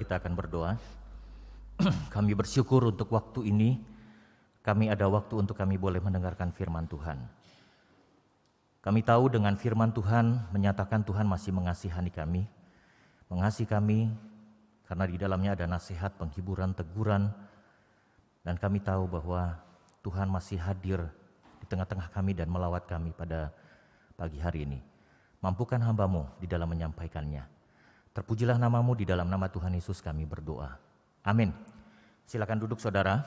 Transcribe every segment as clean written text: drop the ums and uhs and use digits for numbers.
kita akan berdoa. Kami bersyukur untuk waktu ini, kami ada waktu untuk kami boleh mendengarkan firman Tuhan. Kami tahu dengan firman Tuhan menyatakan Tuhan masih mengasihi kami, mengasihi kami karena di dalamnya ada nasihat, penghiburan, teguran, dan kami tahu bahwa Tuhan masih hadir di tengah-tengah kami dan melawat kami pada pagi hari ini. Mampukan hamba-Mu di dalam menyampaikannya. Terpujilah nama-Mu, di dalam nama Tuhan Yesus kami berdoa. Amin. Silakan duduk saudara.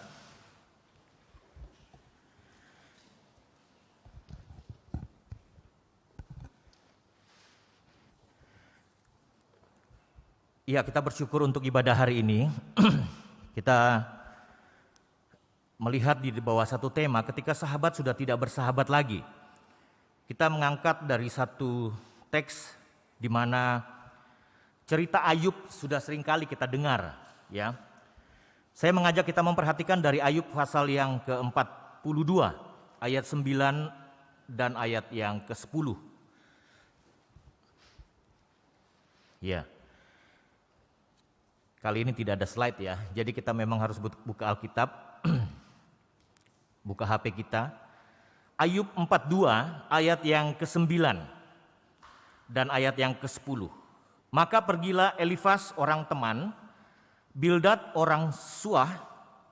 Iya, kita bersyukur untuk ibadah hari ini. Kita melihat di bawah satu tema, ketika sahabat sudah tidak bersahabat lagi. Kita mengangkat dari satu teks di mana cerita Ayub sudah seringkali kita dengar, ya. Saya mengajak kita memperhatikan dari Ayub pasal yang ke-42, ayat 9 dan ayat yang ke-10. Ya. Kali ini tidak ada slide ya, jadi kita memang harus buka Alkitab, buka HP kita. Ayub 42 ayat yang ke-9 dan ayat yang ke-10. Maka pergilah Elifas orang teman, Bildad orang Suah,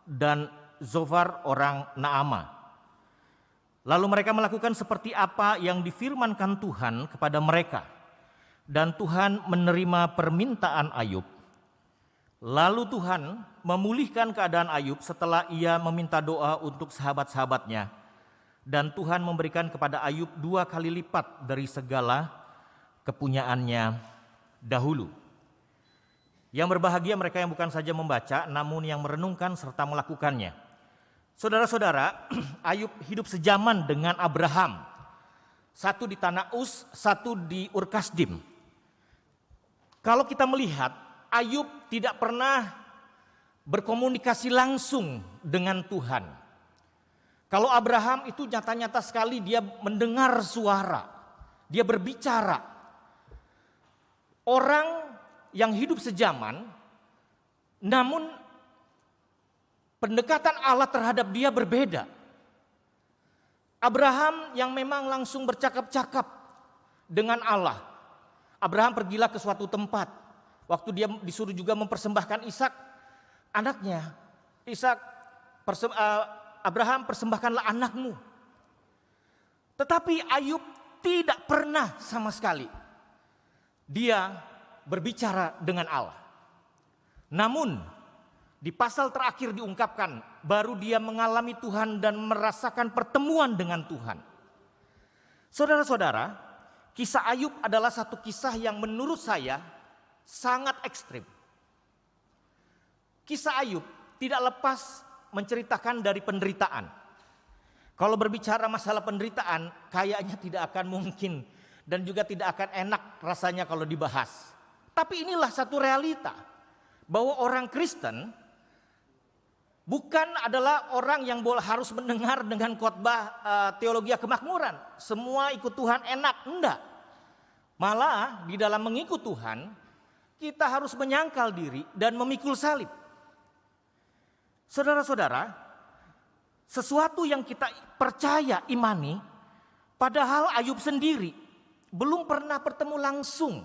dan Zofar orang Naama. Lalu mereka melakukan seperti apa yang difirmankan Tuhan kepada mereka. Dan Tuhan menerima permintaan Ayub. Lalu Tuhan memulihkan keadaan Ayub setelah ia meminta doa untuk sahabat-sahabatnya. Dan Tuhan memberikan kepada Ayub 2 kali lipat dari segala kepunyaannya dahulu. Yang berbahagia mereka yang bukan saja membaca, namun yang merenungkan serta melakukannya. Saudara-saudara, Ayub hidup sejaman dengan Abraham. Satu di tanah Uz, satu di Ur Kasdim. Kalau kita melihat, Ayub tidak pernah berkomunikasi langsung dengan Tuhan. Kalau Abraham itu nyata-nyata sekali dia mendengar suara, dia berbicara. Orang yang hidup sejaman, namun pendekatan Allah terhadap dia berbeda. Abraham yang memang langsung bercakap-cakap dengan Allah. Abraham pergilah ke suatu tempat. Waktu dia disuruh juga mempersembahkan Ishak, anaknya. Abraham, persembahkanlah anakmu. Tetapi Ayub tidak pernah sama sekali dia berbicara dengan Allah. Namun di pasal terakhir diungkapkan, baru dia mengalami Tuhan dan merasakan pertemuan dengan Tuhan. Saudara-saudara, kisah Ayub adalah satu kisah yang menurut saya sangat ekstrim. Kisah Ayub tidak lepas menceritakan dari penderitaan. Kalau berbicara masalah penderitaan, kayaknya tidak akan mungkin dan juga tidak akan enak rasanya kalau dibahas. Tapi inilah satu realita, bahwa orang Kristen bukan adalah orang yang harus mendengar dengan khotbah teologi kemakmuran. Semua ikut Tuhan enak, enggak. Malah di dalam mengikut Tuhan, kita harus menyangkal diri dan memikul salib. Saudara-saudara, sesuatu yang kita percaya, imani, padahal Ayub sendiri belum pernah bertemu langsung.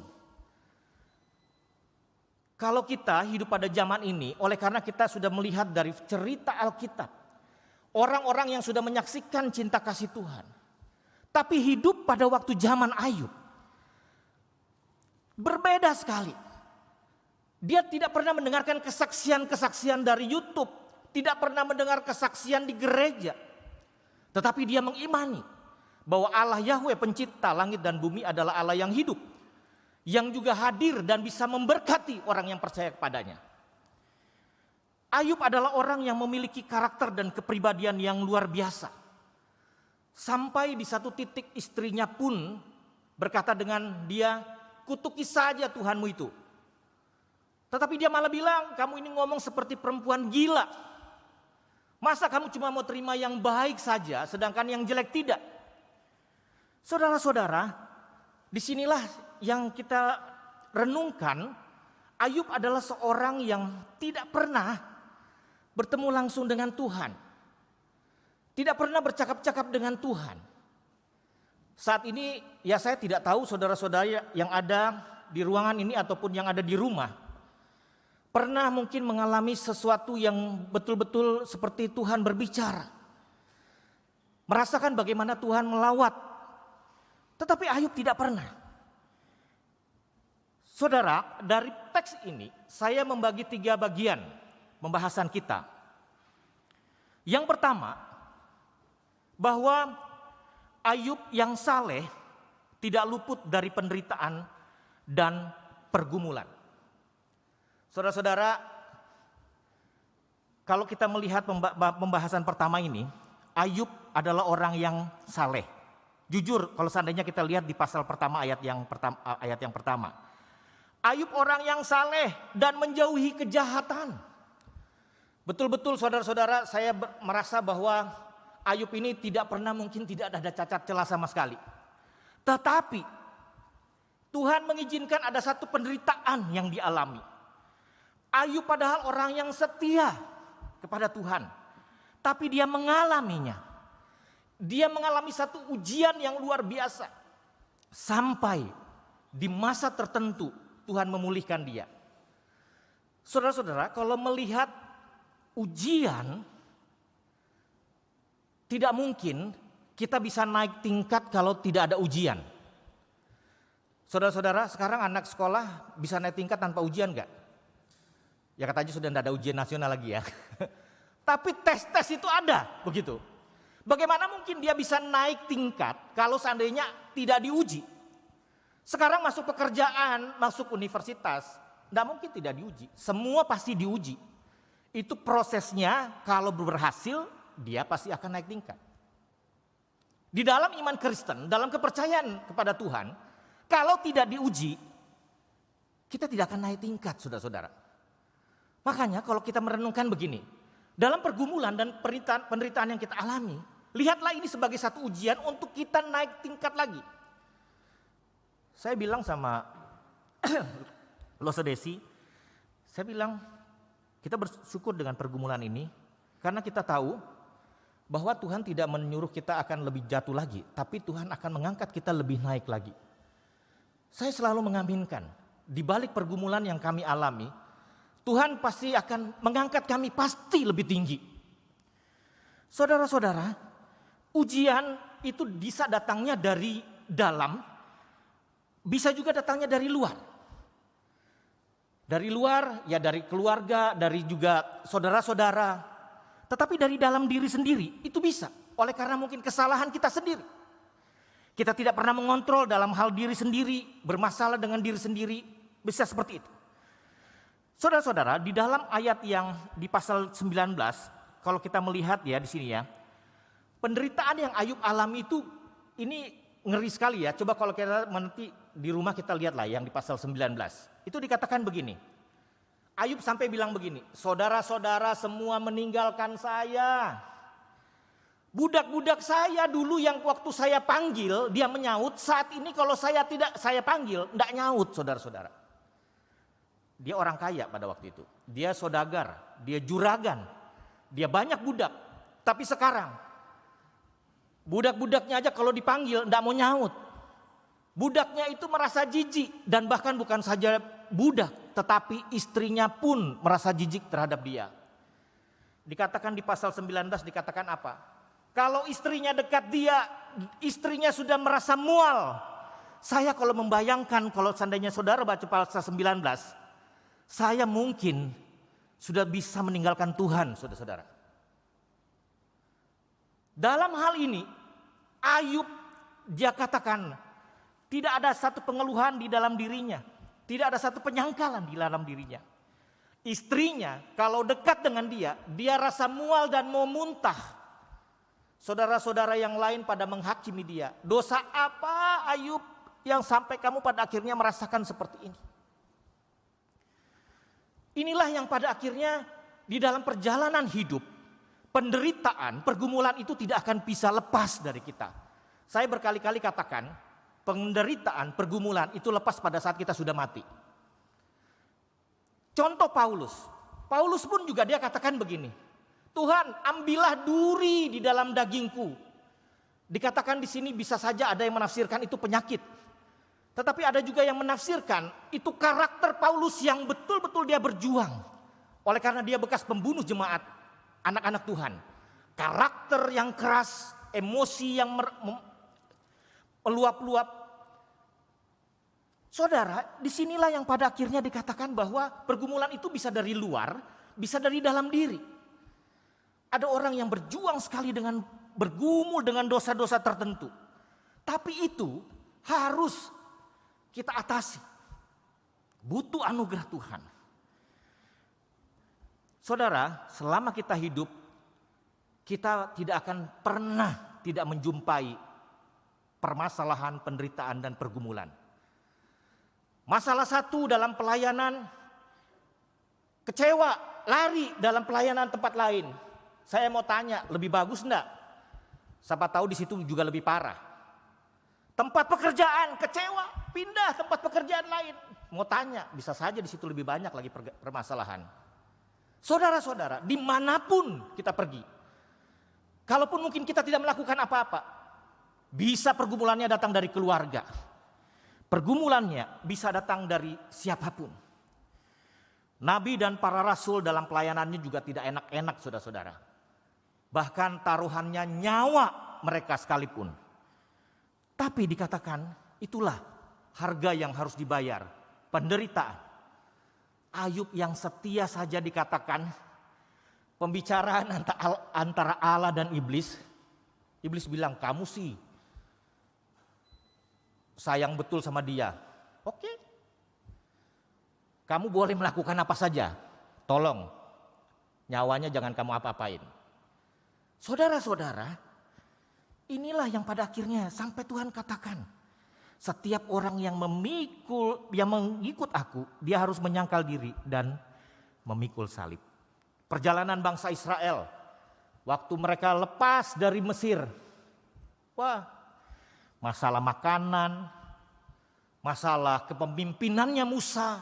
Kalau kita hidup pada zaman ini, oleh karena kita sudah melihat dari cerita Alkitab, orang-orang yang sudah menyaksikan cinta kasih Tuhan, tapi hidup pada waktu zaman Ayub, berbeda sekali. Dia tidak pernah mendengarkan kesaksian-kesaksian dari YouTube, tidak pernah mendengar kesaksian di gereja, tetapi dia mengimani bahwa Allah Yahweh pencipta langit dan bumi adalah Allah yang hidup, yang juga hadir dan bisa memberkati orang yang percaya kepadanya. Ayub adalah orang yang memiliki karakter dan kepribadian yang luar biasa. Sampai di satu titik istrinya pun berkata dengan dia, kutuki saja Tuhanmu itu. Tetapi dia malah bilang, kamu ini ngomong seperti perempuan gila. Masa kamu cuma mau terima yang baik saja, sedangkan yang jelek tidak? Saudara-saudara, disinilah yang kita renungkan, Ayub adalah seorang yang tidak pernah bertemu langsung dengan Tuhan. Tidak pernah bercakap-cakap dengan Tuhan. Saat ini ya saya tidak tahu saudara-saudara yang ada di ruangan ini ataupun yang ada di rumah pernah mungkin mengalami sesuatu yang betul-betul seperti Tuhan berbicara. Merasakan bagaimana Tuhan melawat. Tetapi Ayub tidak pernah. Saudara, dari teks ini saya membagi 3 bagian pembahasan kita. Yang pertama, bahwa Ayub yang saleh tidak luput dari penderitaan dan pergumulan. Saudara-saudara, kalau kita melihat pembahasan pertama ini, Ayub adalah orang yang saleh. Jujur, kalau seandainya kita lihat di pasal pertama ayat yang pertama. Ayub orang yang saleh dan menjauhi kejahatan. Betul-betul saudara-saudara, saya merasa bahwa Ayub ini tidak pernah mungkin tidak ada cacat celah sama sekali. Tetapi Tuhan mengizinkan ada satu penderitaan yang dialami. Ayub padahal orang yang setia kepada Tuhan. Tapi dia mengalaminya. Dia mengalami satu ujian yang luar biasa. Sampai di masa tertentu Tuhan memulihkan dia. Saudara-saudara, kalau melihat ujian, tidak mungkin kita bisa naik tingkat kalau tidak ada ujian. Saudara-saudara, sekarang anak sekolah bisa naik tingkat tanpa ujian enggak? Ya katanya sudah tidak ada ujian nasional lagi ya. Tapi tes-tes itu ada, begitu. Bagaimana mungkin dia bisa naik tingkat kalau seandainya tidak diuji? Sekarang masuk pekerjaan, masuk universitas, tidak mungkin tidak diuji. Semua pasti diuji. Itu prosesnya, kalau berhasil, dia pasti akan naik tingkat. Di dalam iman Kristen, dalam kepercayaan kepada Tuhan, kalau tidak diuji, kita tidak akan naik tingkat, saudara-saudara. Makanya kalau kita merenungkan begini, dalam pergumulan dan penderitaan yang kita alami, lihatlah ini sebagai satu ujian untuk kita naik tingkat lagi. Saya bilang sama Losedesi, saya bilang kita bersyukur dengan pergumulan ini karena kita tahu bahwa Tuhan tidak menyuruh kita akan lebih jatuh lagi, tapi Tuhan akan mengangkat kita lebih naik lagi. Saya selalu mengaminkan di balik pergumulan yang kami alami, Tuhan pasti akan mengangkat kami pasti lebih tinggi. Saudara-saudara, ujian itu bisa datangnya dari dalam, bisa juga datangnya dari luar. Dari luar, ya dari keluarga, dari juga saudara-saudara. Tetapi dari dalam diri sendiri, itu bisa. Oleh karena mungkin kesalahan kita sendiri. Kita tidak pernah mengontrol dalam hal diri sendiri, bermasalah dengan diri sendiri, bisa seperti itu. Saudara-saudara, di dalam ayat yang di pasal 19, kalau kita melihat ya di sini ya, penderitaan yang Ayub alami itu, ini ngeri sekali ya. Coba kalau kita nanti di rumah kita lihatlah yang di pasal 19. Itu dikatakan begini. Ayub sampai bilang begini, saudara-saudara semua meninggalkan saya. Budak-budak saya dulu yang waktu saya panggil dia menyaut, saat ini kalau saya tidak saya panggil enggak nyaut, saudara-saudara. Dia orang kaya pada waktu itu. Dia saudagar, dia juragan. Dia banyak budak. Tapi sekarang budak-budaknya aja kalau dipanggil enggak mau nyaut. Budaknya itu merasa jijik dan bahkan bukan saja budak, tetapi istrinya pun merasa jijik terhadap dia. Dikatakan di pasal 19 dikatakan apa? Kalau istrinya dekat dia, istrinya sudah merasa mual. Saya kalau membayangkan kalau seandainya saudara baca pasal 19, saya mungkin sudah bisa meninggalkan Tuhan, saudara-saudara. Dalam hal ini, Ayub dia katakan, tidak ada satu pengeluhan di dalam dirinya. Tidak ada satu penyangkalan di dalam dirinya. Istrinya kalau dekat dengan dia, dia rasa mual dan mau muntah. Saudara-saudara yang lain pada menghakimi dia. Dosa apa Ayub yang sampai kamu pada akhirnya merasakan seperti ini? Inilah yang pada akhirnya di dalam perjalanan hidup, penderitaan, pergumulan itu tidak akan bisa lepas dari kita. Saya berkali-kali katakan, penderitaan, pergumulan itu lepas pada saat kita sudah mati. Contoh Paulus. Paulus pun juga dia katakan begini, Tuhan, ambillah duri di dalam dagingku. Dikatakan di sini bisa saja ada yang menafsirkan itu penyakit. Tetapi ada juga yang menafsirkan itu karakter Paulus yang betul-betul dia berjuang. Oleh karena dia bekas pembunuh jemaat, anak-anak Tuhan. Karakter yang keras, emosi yang meluap-luap. Saudara, disinilah yang pada akhirnya dikatakan bahwa pergumulan itu bisa dari luar, bisa dari dalam diri. Ada orang yang berjuang sekali dengan bergumul dengan dosa-dosa tertentu. Tapi itu harus kita atasi. Butuh anugerah Tuhan. Saudara, selama kita hidup, kita tidak akan pernah tidak menjumpai permasalahan, penderitaan, dan pergumulan. Masalah satu dalam pelayanan, kecewa, lari dalam pelayanan tempat lain. Saya mau tanya, lebih bagus enggak? Siapa tahu di situ juga lebih parah. Tempat pekerjaan, kecewa, pindah tempat pekerjaan lain. Mau tanya, bisa saja di situ lebih banyak lagi permasalahan. Saudara-saudara, dimanapun kita pergi, kalaupun mungkin kita tidak melakukan apa-apa, bisa pergumulannya datang dari keluarga. Pergumulannya bisa datang dari siapapun. Nabi dan para rasul dalam pelayanannya juga tidak enak-enak, saudara-saudara. Bahkan taruhannya nyawa mereka sekalipun. Tapi dikatakan itulah harga yang harus dibayar, penderitaan. Ayub yang setia saja dikatakan pembicaraan antara Allah dan iblis. Iblis bilang, kamu sih sayang betul sama dia. Oke. Kamu boleh melakukan apa saja. Tolong nyawanya jangan kamu apa-apain. Saudara-saudara, inilah yang pada akhirnya sampai Tuhan katakan, setiap orang yang mengikut aku, dia harus menyangkal diri dan memikul salib. Perjalanan bangsa Israel, waktu mereka lepas dari Mesir, wah, masalah makanan, masalah kepemimpinannya Musa,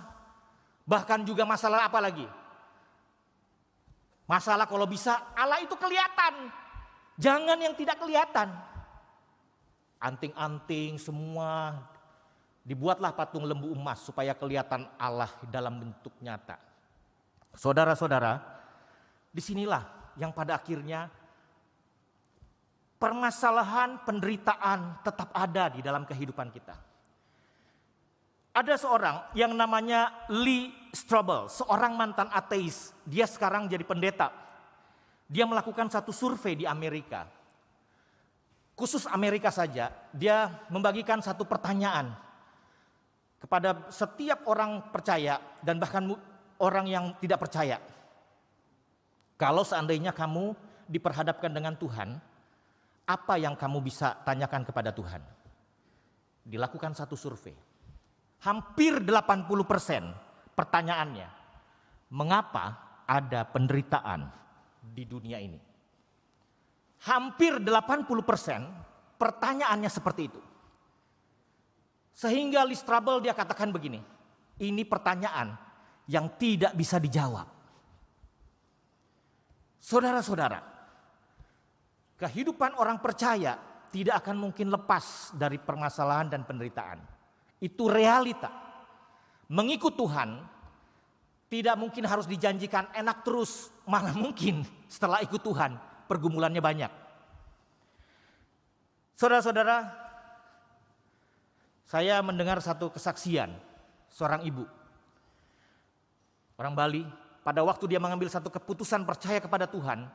bahkan juga masalah apa lagi? Masalah kalau bisa Allah itu kelihatan. Jangan yang tidak kelihatan. Anting-anting semua dibuatlah patung lembu emas supaya kelihatan Allah dalam bentuk nyata. Saudara-saudara, disinilah yang pada akhirnya permasalahan, penderitaan tetap ada di dalam kehidupan kita. Ada seorang yang namanya Lee Strobel, seorang mantan ateis. Dia sekarang jadi pendeta. Dia melakukan satu survei di Amerika. Khusus Amerika saja, dia membagikan satu pertanyaan kepada setiap orang percaya dan bahkan orang yang tidak percaya. Kalau seandainya kamu diperhadapkan dengan Tuhan, apa yang kamu bisa tanyakan kepada Tuhan? Dilakukan satu survei. Hampir 80% pertanyaannya, mengapa ada penderitaan di dunia ini? Hampir 80% pertanyaannya seperti itu. Sehingga Lee Strobel dia katakan begini, ini pertanyaan yang tidak bisa dijawab. Saudara-saudara, kehidupan orang percaya tidak akan mungkin lepas dari permasalahan dan penderitaan. Itu realita. Mengikut Tuhan tidak mungkin harus dijanjikan enak terus, malah mungkin setelah ikut Tuhan pergumulannya banyak. Saudara-saudara, saya mendengar satu kesaksian seorang ibu, orang Bali. Pada waktu dia mengambil satu keputusan percaya kepada Tuhan,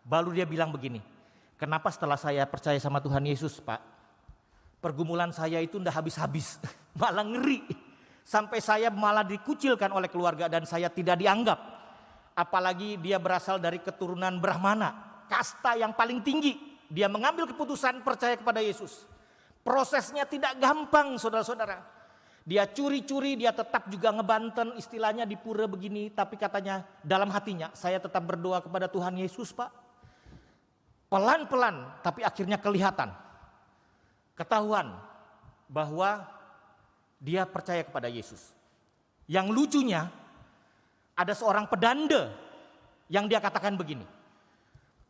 baru dia bilang begini, kenapa setelah saya percaya sama Tuhan Yesus, Pak, pergumulan saya itu ndak habis-habis, malah ngeri. Sampai saya malah dikucilkan oleh keluarga dan saya tidak dianggap. Apalagi dia berasal dari keturunan Brahmana, kasta yang paling tinggi. Dia mengambil keputusan percaya kepada Yesus. Prosesnya tidak gampang, saudara-saudara. Dia curi-curi, dia tetap juga ngebanten, istilahnya di pura begini. Tapi katanya dalam hatinya, saya tetap berdoa kepada Tuhan Yesus, Pak. Pelan-pelan, tapi akhirnya kelihatan. Ketahuan bahwa dia percaya kepada Yesus. Yang lucunya, Ada seorang pedanda yang dia katakan begini,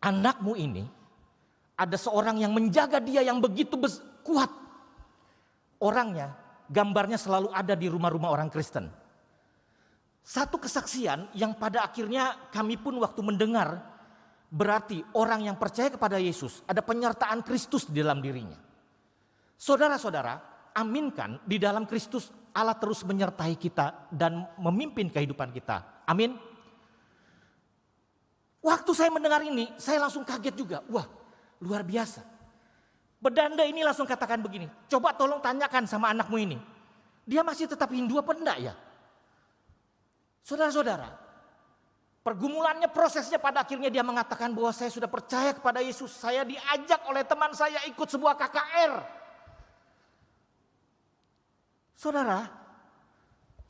anakmu ini ada seorang yang menjaga dia yang begitu kuat. Orangnya, gambarnya selalu ada di rumah-rumah orang Kristen. Satu kesaksian yang pada akhirnya kami pun waktu mendengar, berarti orang yang percaya kepada Yesus ada penyertaan Kristus di dalam dirinya. Saudara-saudara, aminkan di dalam Kristus Allah terus menyertai kita dan memimpin kehidupan kita. Amin. Waktu saya mendengar ini, saya langsung kaget juga. Wah, luar biasa. Bedanda ini langsung katakan begini, coba tolong tanyakan sama anakmu ini, dia masih tetap Hindu apa enggak ya? Saudara-saudara, pergumulannya, prosesnya pada akhirnya dia mengatakan bahwa saya sudah percaya kepada Yesus. Saya diajak oleh teman saya ikut sebuah KKR. Saudara,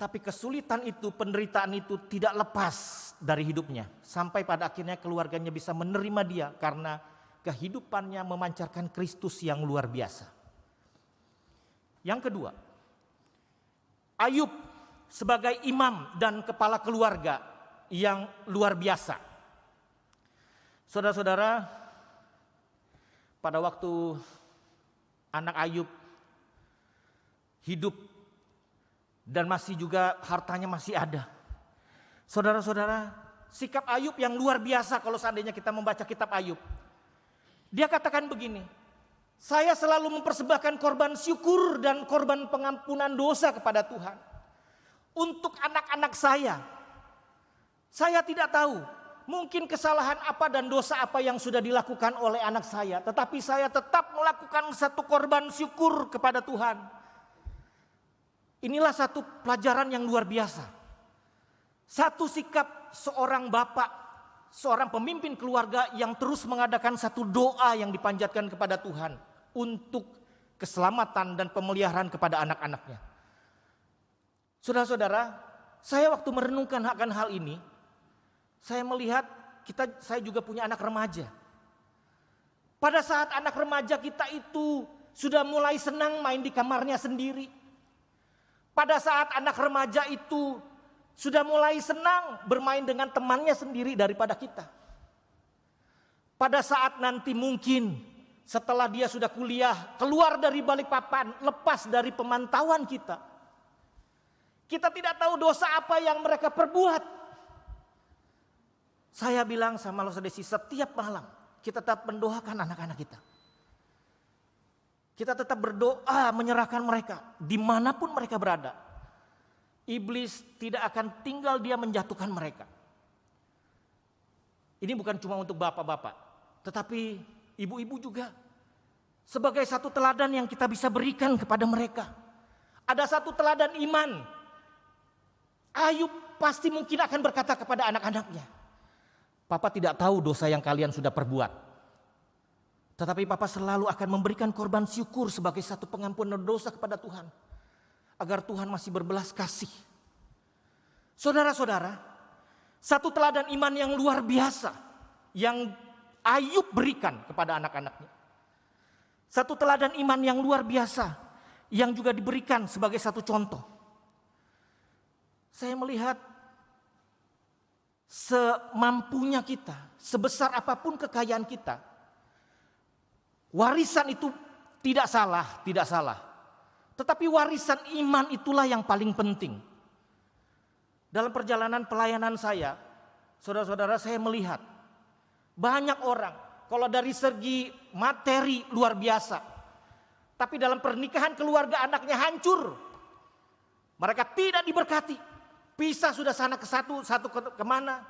tapi kesulitan itu, penderitaan itu tidak lepas dari hidupnya. Sampai pada akhirnya keluarganya bisa menerima dia karena kehidupannya memancarkan Kristus yang luar biasa. Yang kedua, Ayub sebagai imam dan kepala keluarga yang luar biasa. Saudara-saudara, pada waktu anak Ayub hidup dan masih juga hartanya masih ada. Saudara-saudara, sikap Ayub yang luar biasa kalau seandainya kita membaca kitab Ayub. Dia katakan begini, saya selalu mempersembahkan korban syukur dan korban pengampunan dosa kepada Tuhan. Untuk anak-anak saya tidak tahu mungkin kesalahan apa dan dosa apa yang sudah dilakukan oleh anak saya. Tetapi saya tetap melakukan satu korban syukur kepada Tuhan. Inilah satu pelajaran yang luar biasa. Satu sikap seorang bapak, seorang pemimpin keluarga yang terus mengadakan satu doa yang dipanjatkan kepada Tuhan untuk keselamatan dan pemeliharaan kepada anak-anaknya. Saudara-saudara, saya waktu merenungkan akan hal ini, saya melihat saya juga punya anak remaja. Pada saat anak remaja kita itu sudah mulai senang main di kamarnya sendiri. Pada saat anak remaja itu sudah mulai senang bermain dengan temannya sendiri daripada kita. Pada saat nanti mungkin setelah dia sudah kuliah, keluar dari Balikpapan, lepas dari pemantauan kita. Kita tidak tahu dosa apa yang mereka perbuat. Saya bilang sama Losa Desi, setiap malam kita tetap mendoakan anak-anak kita. Kita tetap berdoa menyerahkan mereka dimanapun mereka berada. Iblis tidak akan tinggal dia menjatuhkan mereka. Ini bukan cuma untuk bapak-bapak, tetapi ibu-ibu juga. Sebagai satu teladan yang kita bisa berikan kepada mereka. Ada satu teladan iman. Ayub pasti mungkin akan berkata kepada anak-anaknya, Papa tidak tahu dosa yang kalian sudah perbuat. Tetapi Papa selalu akan memberikan korban syukur sebagai satu pengampunan dosa kepada Tuhan. Agar Tuhan masih berbelas kasih. Saudara-saudara, satu teladan iman yang luar biasa yang Ayub berikan kepada anak-anaknya. Satu teladan iman yang luar biasa yang juga diberikan sebagai satu contoh. Saya melihat semampunya kita, sebesar apapun kekayaan kita, warisan itu tidak salah. Tetapi warisan iman itulah yang paling penting. Dalam perjalanan pelayanan saya, saudara-saudara, saya melihat banyak orang kalau dari segi materi luar biasa, tapi dalam pernikahan keluarga anaknya hancur. Mereka tidak diberkati, pisah sudah sana ke satu kemana.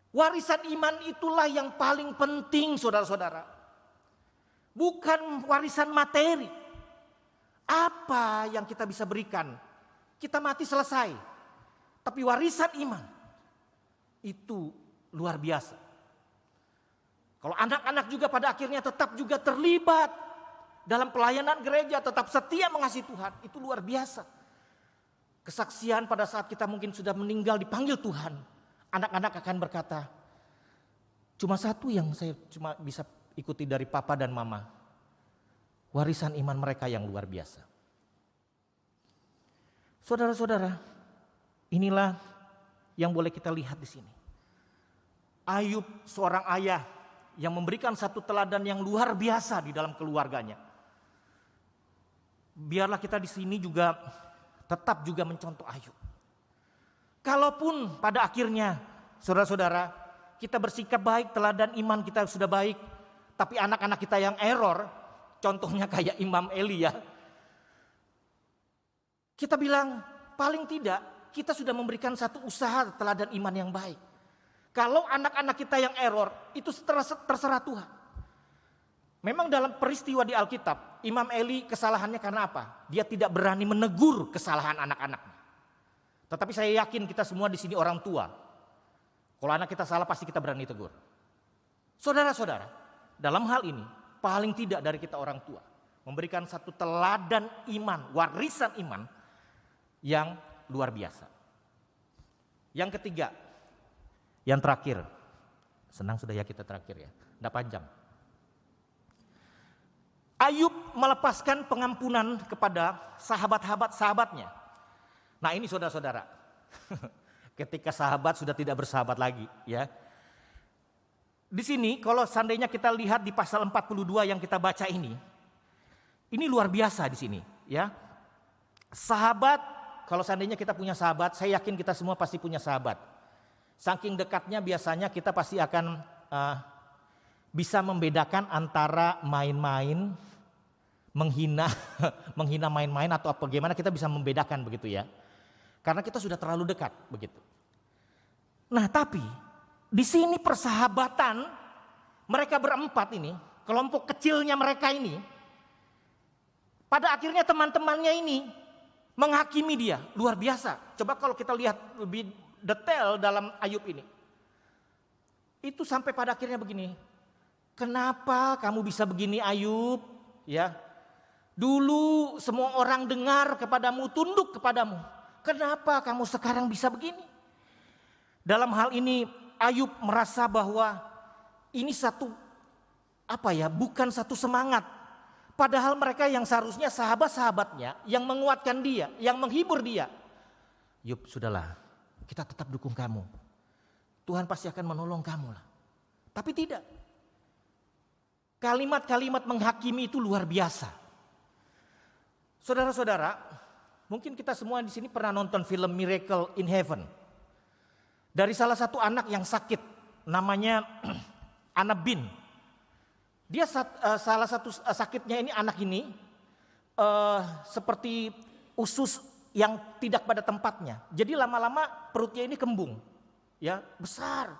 Warisan iman itulah yang paling penting, saudara-saudara. Bukan warisan materi. Apa yang kita bisa berikan? Kita mati selesai. Tapi warisan iman itu luar biasa. Kalau anak-anak juga pada akhirnya tetap juga terlibat dalam pelayanan gereja, tetap setia mengasihi Tuhan, itu luar biasa. Kesaksian pada saat kita mungkin sudah meninggal dipanggil Tuhan, anak-anak akan berkata, cuma satu yang saya cuma bisa ikuti dari papa dan mama. Warisan iman mereka yang luar biasa. Saudara-saudara, inilah yang boleh kita lihat di sini. Ayub seorang ayah yang memberikan satu teladan yang luar biasa di dalam keluarganya. Biarlah kita di sini juga tetap juga mencontoh Ayub. Kalaupun pada akhirnya saudara-saudara kita bersikap baik, teladan iman kita sudah baik, tapi anak-anak kita yang error, contohnya kayak Imam Eli ya. Kita bilang paling tidak kita sudah memberikan satu usaha teladan iman yang baik. Kalau anak-anak kita yang error, itu terserah Tuhan. Memang dalam peristiwa di Alkitab, Imam Eli kesalahannya karena apa? Dia tidak berani menegur kesalahan anak-anaknya. Tetapi saya yakin kita semua di sini orang tua. Kalau anak kita salah pasti kita berani tegur. Saudara-saudara, dalam hal ini paling tidak dari kita orang tua memberikan satu teladan iman, warisan iman yang luar biasa. Yang ketiga, yang terakhir, senang sudah ya kita terakhir ya, tidak panjang. Ayub melepaskan pengampunan kepada sahabatnya. Nah ini saudara-saudara, ketika sahabat sudah tidak bersahabat lagi ya. Di sini kalau seandainya kita lihat di pasal 42 yang kita baca ini luar biasa di sini ya. Sahabat, kalau seandainya kita punya sahabat, saya yakin kita semua pasti punya sahabat. Saking dekatnya biasanya kita pasti akan bisa membedakan antara main-main, menghina main-main atau bagaimana kita bisa membedakan begitu ya. Karena kita sudah terlalu dekat begitu. Nah tapi di sini persahabatan mereka berempat ini, kelompok kecilnya mereka ini, pada akhirnya teman-temannya ini menghakimi dia, luar biasa. Coba kalau kita lihat lebih detail dalam Ayub ini. Itu sampai pada akhirnya begini. Kenapa kamu bisa begini Ayub? Ya. Dulu semua orang dengar kepadamu, tunduk kepadamu. Kenapa kamu sekarang bisa begini? Dalam hal ini Ayub merasa bahwa ini satu bukan satu semangat. Padahal mereka yang seharusnya sahabat-sahabatnya yang menguatkan dia, yang menghibur dia. Ayub, sudahlah. Kita tetap dukung kamu. Tuhan pasti akan menolong kamu lah. Tapi tidak. Kalimat-kalimat menghakimi itu luar biasa. Saudara-saudara, mungkin kita semua di sini pernah nonton film Miracle in Heaven. Dari salah satu anak yang sakit, namanya Anna Bin. Dia salah satu sakitnya ini anak ini seperti usus yang tidak pada tempatnya. Jadi lama-lama perutnya ini kembung. Ya, besar.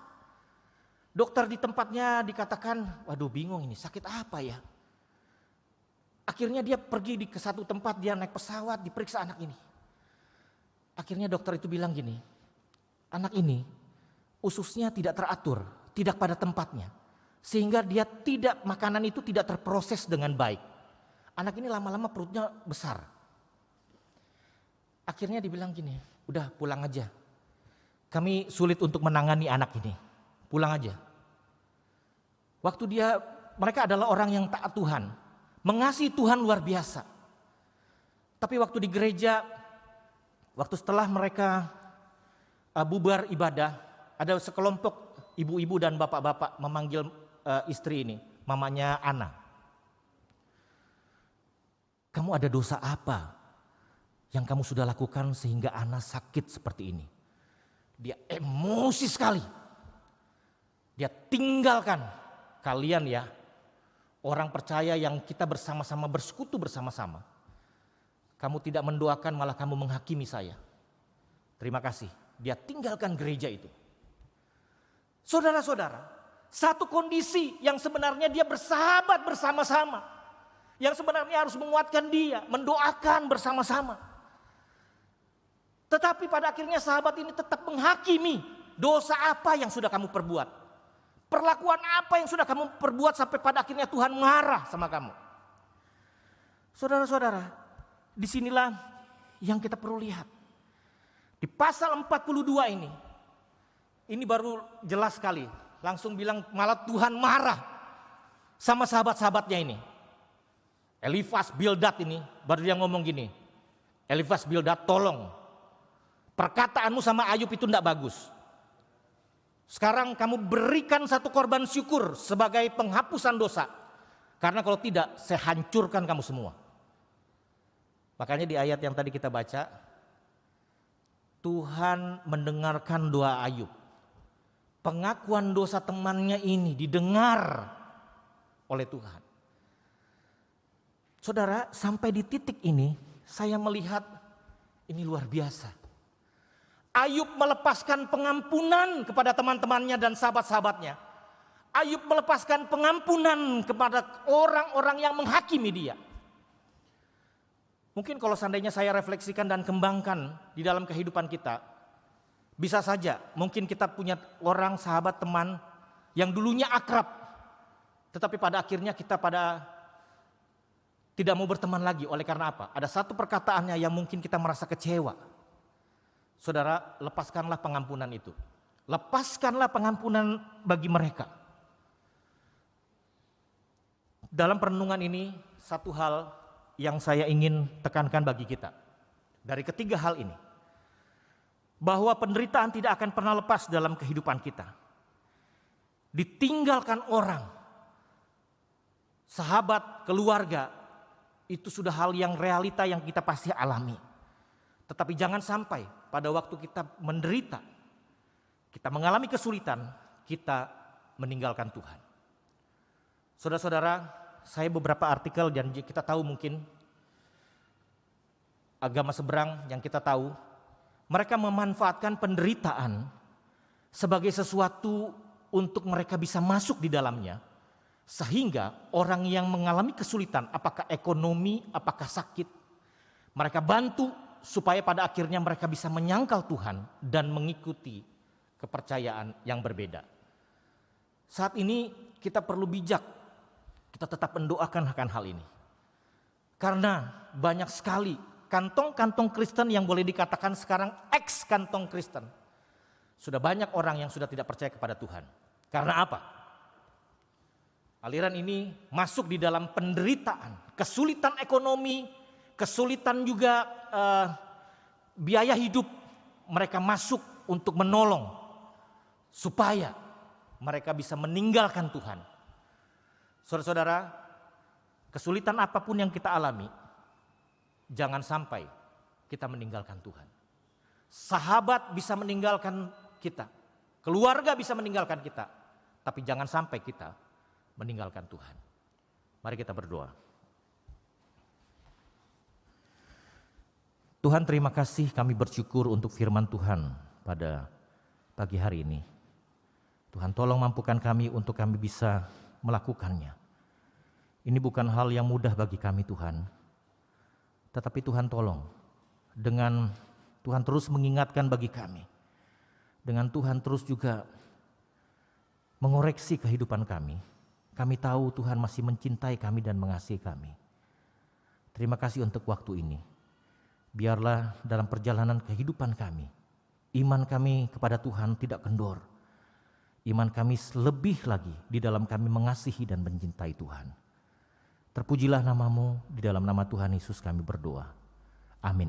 Dokter di tempatnya dikatakan, waduh bingung ini sakit apa ya. Akhirnya dia pergi ke satu tempat, dia naik pesawat, diperiksa anak ini. Akhirnya dokter itu bilang gini, anak ini ususnya tidak teratur, tidak pada tempatnya. Sehingga makanan itu tidak terproses dengan baik. Anak ini lama-lama perutnya besar. Akhirnya dibilang gini, udah pulang aja. Kami sulit untuk menangani anak ini. Pulang aja. Mereka adalah orang yang taat Tuhan. Mengasihi Tuhan luar biasa. Tapi waktu di gereja, waktu setelah mereka bubar ibadah, ada sekelompok ibu-ibu dan bapak-bapak memanggil istri ini, mamanya Ana. Kamu ada dosa apa yang kamu sudah lakukan sehingga Ana sakit seperti ini? Dia emosi sekali. Dia tinggalkan kalian ya, orang percaya yang kita bersama-sama bersekutu bersama-sama. Kamu tidak mendoakan, malah kamu menghakimi saya. Terima kasih. Dia tinggalkan gereja itu. Saudara-saudara, satu kondisi yang sebenarnya dia bersahabat bersama-sama. Yang sebenarnya harus menguatkan dia, mendoakan bersama-sama. Tetapi pada akhirnya sahabat ini tetap menghakimi. Dosa apa yang sudah kamu perbuat? Perlakuan apa yang sudah kamu perbuat sampai pada akhirnya Tuhan marah sama kamu? Saudara-saudara, disinilah yang kita perlu lihat. Di pasal 42 ini baru jelas sekali. Langsung bilang malah Tuhan marah sama sahabat-sahabatnya ini. Elifas, Bildad ini baru dia ngomong gini. Elifas, Bildad, tolong Perkataanmu sama Ayub itu tidak bagus. Sekarang kamu berikan satu korban syukur sebagai penghapusan dosa. Karena kalau tidak, saya hancurkan kamu semua. Makanya di ayat yang tadi kita baca, Tuhan mendengarkan doa Ayub. Pengakuan dosa temannya ini didengar oleh Tuhan. Saudara, sampai di titik ini saya melihat ini luar biasa. Ayub melepaskan pengampunan kepada teman-temannya dan sahabat-sahabatnya. Ayub melepaskan pengampunan kepada orang-orang yang menghakimi dia. Mungkin kalau seandainya saya refleksikan dan kembangkan di dalam kehidupan kita, bisa saja mungkin kita punya orang, sahabat, teman yang dulunya akrab, tetapi pada akhirnya kita tidak mau berteman lagi. Oleh karena apa? Ada satu perkataannya yang mungkin kita merasa kecewa. Saudara, lepaskanlah pengampunan itu. Lepaskanlah pengampunan bagi mereka. Dalam perenungan ini, satu hal yang saya ingin tekankan bagi kita. Dari ketiga hal ini, bahwa penderitaan tidak akan pernah lepas dalam kehidupan kita. Ditinggalkan orang, sahabat, keluarga, itu sudah hal yang realita yang kita pasti alami. Tetapi jangan sampai pada waktu kita menderita, kita mengalami kesulitan, kita meninggalkan Tuhan. Saudara-saudara, saya beberapa artikel dan kita tahu mungkin agama seberang yang kita tahu, mereka memanfaatkan penderitaan sebagai sesuatu untuk mereka bisa masuk di dalamnya. Sehingga orang yang mengalami kesulitan, apakah ekonomi, apakah sakit, mereka bantu supaya pada akhirnya mereka bisa menyangkal Tuhan dan mengikuti kepercayaan yang berbeda. Saat ini kita perlu bijak, kita tetap mendoakan akan hal ini. Karena banyak sekali kantong-kantong Kristen yang boleh dikatakan sekarang ex-kantong Kristen. Sudah banyak orang yang sudah tidak percaya kepada Tuhan. Karena apa? Aliran ini masuk di dalam penderitaan, kesulitan ekonomi, kesulitan juga biaya hidup. Mereka masuk untuk menolong supaya mereka bisa meninggalkan Tuhan. Saudara-saudara, kesulitan apapun yang kita alami, jangan sampai kita meninggalkan Tuhan. Sahabat bisa meninggalkan kita, keluarga bisa meninggalkan kita, tapi jangan sampai kita meninggalkan Tuhan. Mari kita berdoa. Tuhan, terima kasih, kami bersyukur untuk firman Tuhan pada pagi hari ini. Tuhan, tolong mampukan kami untuk kami bisa melakukannya. Ini bukan hal yang mudah bagi kami, Tuhan. Tetapi Tuhan tolong, dengan Tuhan terus mengingatkan bagi kami, dengan Tuhan terus juga mengoreksi kehidupan kami. Kami tahu Tuhan masih mencintai kami dan mengasihi kami. Terima kasih untuk waktu ini. Biarlah dalam perjalanan kehidupan kami, iman kami kepada Tuhan tidak kendor. Iman kami lebih lagi di dalam kami mengasihi dan mencintai Tuhan. Terpujilah namamu, di dalam nama Tuhan Yesus kami berdoa. Amin.